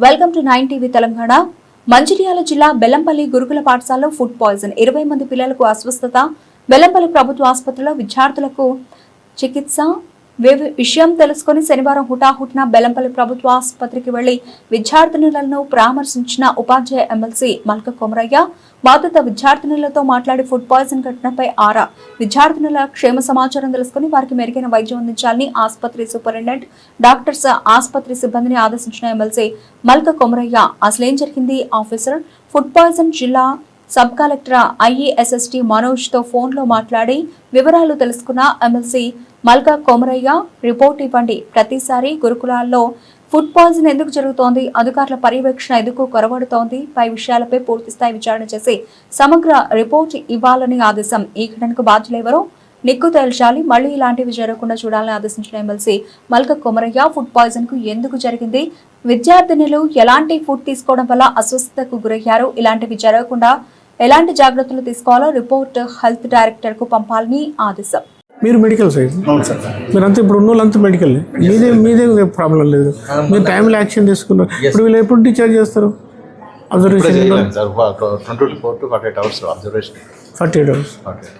Welcome to 9 TV Telangana. Mancherial జిల్లా బెల్లంపల్లి గురుకుల పాఠశాలలో ఫుడ్ పాయిజన్, 20 మంది పిల్లలకు అస్వస్థత. బెల్లంపల్లి ప్రభుత్వ ఆసుపత్రిలో విద్యార్థులకు చికిత్స. విషయం తెలుసుకుని శనివారం హుటాహుటిన బెల్లంపల్లి ప్రభుత్వ ఆసుపత్రికి వెళ్లి విద్యార్థినులను పరామర్శించిన ఉపాధ్యాయ ఎమ్మెల్సీ మల్క కొమరయ్య బాధిత విద్యార్థినులతో మాట్లాడి ఫుడ్ పాయిజన్ ఘటనపై ఆరా. విద్యార్థినుల క్షేమ సమాచారం తెలుసుకుని వారికి మెరుగైన వైద్యం అందించాలని ఆసుపత్రి సూపరింటెండెంట్ డాక్టర్స్, ఆసుపత్రి సిబ్బందిని ఆదేశించిన ఎమ్మెల్సీ మల్క కొమరయ్య. అసలేం జరిగింది? ఆఫీసర్ ఫుడ్ పాయిజన్ జిల్లా సబ్ కలెక్టర్ IASST మనోజ్ తో ఫోన్ లో మాట్లాడి వివరాలు తెలుసుకున్న ఎమ్మెల్సీ మల్క కొమరయ్య రిపోర్ట్ ఇవ్వండి. ప్రతిసారి గురుకులాల్లో ఫుడ్ పాయిజన్ ఎందుకు జరుగుతోంది? అధికారుల పర్యవేక్షణ ఎందుకు కొరవడుతోంది? పై విషయాలపై పూర్తిస్థాయి విచారణ చేసి సమగ్ర రిపోర్ట్ ఇవ్వాలని ఆదేశం. ఈ ఘటనకు బాధ్యులెవరో నిగ్గు తేల్చాలి. మళ్లీ ఇలాంటివి జరగకుండా చూడాలని ఆదేశించిన MLC Malka Komaraiah food poison కు ఎందుకు జరిగింది, విద్యార్థినులు ఎలాంటి ఫుడ్ తీసుకోవడం వల్ల అస్వస్థతకు గురయ్యారు, ఇలాంటివి జరగకుండా ఎలాంటి జాగ్రత్తలు తీసుకోవాలో రిపోర్ట్ హెల్త్ డైరెక్టర్ కు పంపాలని ఆదేశం. మీరు మెడికల్ సైడ్ మీరంతా ఇప్పుడు ఉన్న వాళ్ళంతా మెడికల్, మీదే ప్రాబ్లం లేదు. మీరు టైంలో యాక్షన్ తీసుకున్నారు. ఇప్పుడు వీళ్ళు ఎప్పుడు డిశ్చార్జ్ చేస్తారు? Observation 48 hours observation. 48 hours.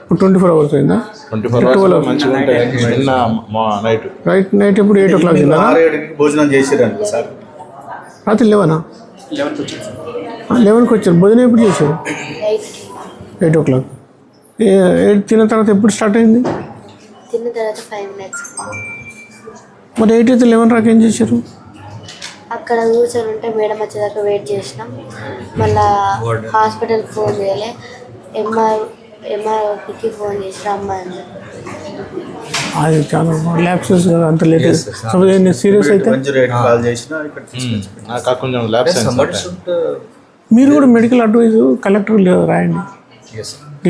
ఇప్పుడు 24 hours అయిందా? 24 hours నైట్ ఇప్పుడు 8 o'clock అయిందా? భోజనం చేసారు సార్. రాత్రి 11కి వచ్చారు. భోజనం ఎప్పుడు చేశారు? 8 o'clock. తిన్న తర్వాత ఎప్పుడు స్టార్ట్ అయింది? తిన్న తర్వాత 5 minutes. మరి 8 అయితే 11 రాక ఏం చేశారు? అక్కడ కూర్చొని ఉంటే మేడం వచ్చేదాకా వెయిట్ చేసినాం. మళ్ళా హాస్పిటల్కి ఫోన్ చేయలే, ఎంఆర్ఓకి ఫోన్ చేసి రమ్మని. అది చాలా ల్యాబ్సెస్ కదా, అంత లేట్. సీరియస్ అయితే మీరు కూడా మెడికల్ అడ్వైజ్ కలెక్టర్ రాయండి.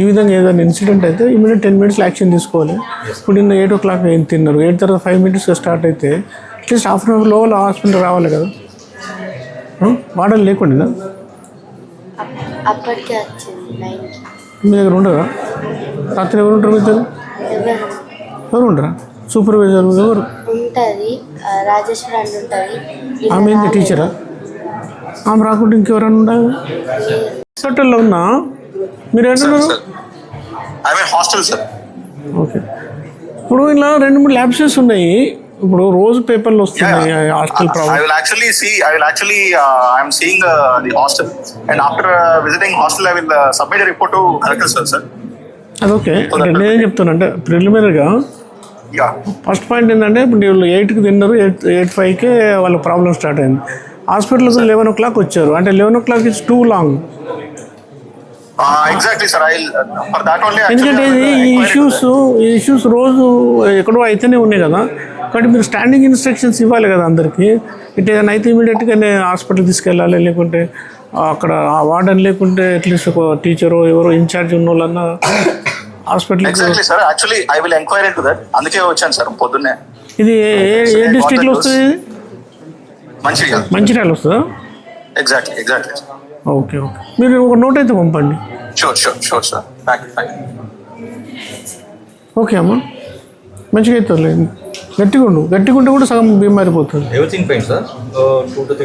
ఈ విధంగా ఏదైనా ఇన్సిడెంట్ అయితే ఇమీడియట్ 10 minutes యాక్షన్ తీసుకోవాలి. ఇప్పుడు నిన్న 8 o'clock ఏం తిన్నారు, 8 తర్వాత 5 minutes స్టార్ట్ అయితే అట్లీస్ట్ హాఫ్ అన్ అవర్ లోపల హాస్పిటల్ రావాలి కదా. వాడలు లేకుండా అప్పటికే వచ్చింది 9కి. మీ దగ్గర ఉండరా? రాత్రి ఎవరు ఉంటారు? మీ దగ్గర ఎవరు ఉండరా? సూపర్వైజర్ ఎవరు ఉంటుంది? రాజేశ్వరి అని ఉంటుంది. ఆమె ఏంటి టీచరా? ఆమె రాకుండా ఇంకెవరన్నా ఉండాలి. హాస్పిటల్లో ఉన్నా మీరు ఏంటన్నారు? ఓకే. ఇప్పుడు ఇలా 2-3 ల్యాబ్సెస్ ఉన్నాయి. ఇప్పుడు రోజు పేపర్లు వస్తున్నాయి hostel problem. I'm seeing the hostel, and after visiting hostel I will submit a report to collector sir. అది ఓకే. అంటే నేనేం చెప్తాను అంటే ప్రిలిమినరీగా ఫస్ట్ పాయింట్ ఏంటంటే ఇప్పుడు వీళ్ళు 8కి తిన్నారు, 8:05కే వాళ్ళ ప్రాబ్లం స్టార్ట్ అయింది. హాస్పిటల్కి 11 o'clock వచ్చారు అంటే 11 o'clock is two long. Exactly sir, for that only ఎందుకంటే ఈ ఇష్యూస్ రోజు ఎక్కడో అయితేనే ఉన్నాయి కదా. కాబట్టి మీరు స్టాండింగ్ ఇన్స్ట్రక్షన్స్ ఇవ్వాలి కదా అందరికీ. ఇటు ఏదైనా అయితే ఇమీడియట్గానే హాస్పిటల్ తీసుకెళ్ళాలి, లేకుంటే అక్కడ ఆ వార్డెన్ లేకుంటే అట్లీస్ట్ ఒక టీచరు ఎవరో ఇన్ఛార్జ్ ఉన్న వాళ్ళన్నా hospital. Exactly sir, actually I will enquiry into that. అందుకే వచ్చాను సార్ పొద్దున్నే. ఇది ఏ డిస్ట్రిక్ట్లో వస్తుంది? మంచిర్యాల వస్తుందా? ఎగ్జాక్ట్లీ. ఓకే. మీరు ఒక నోట్ అయితే పంపండి. Sure sir. ఓకే అమ్మా, మంచిగా అవుతుంది. గట్టిగా ఉంటే కూడా సగం బీమారిపోతుంది. Everything fine sir.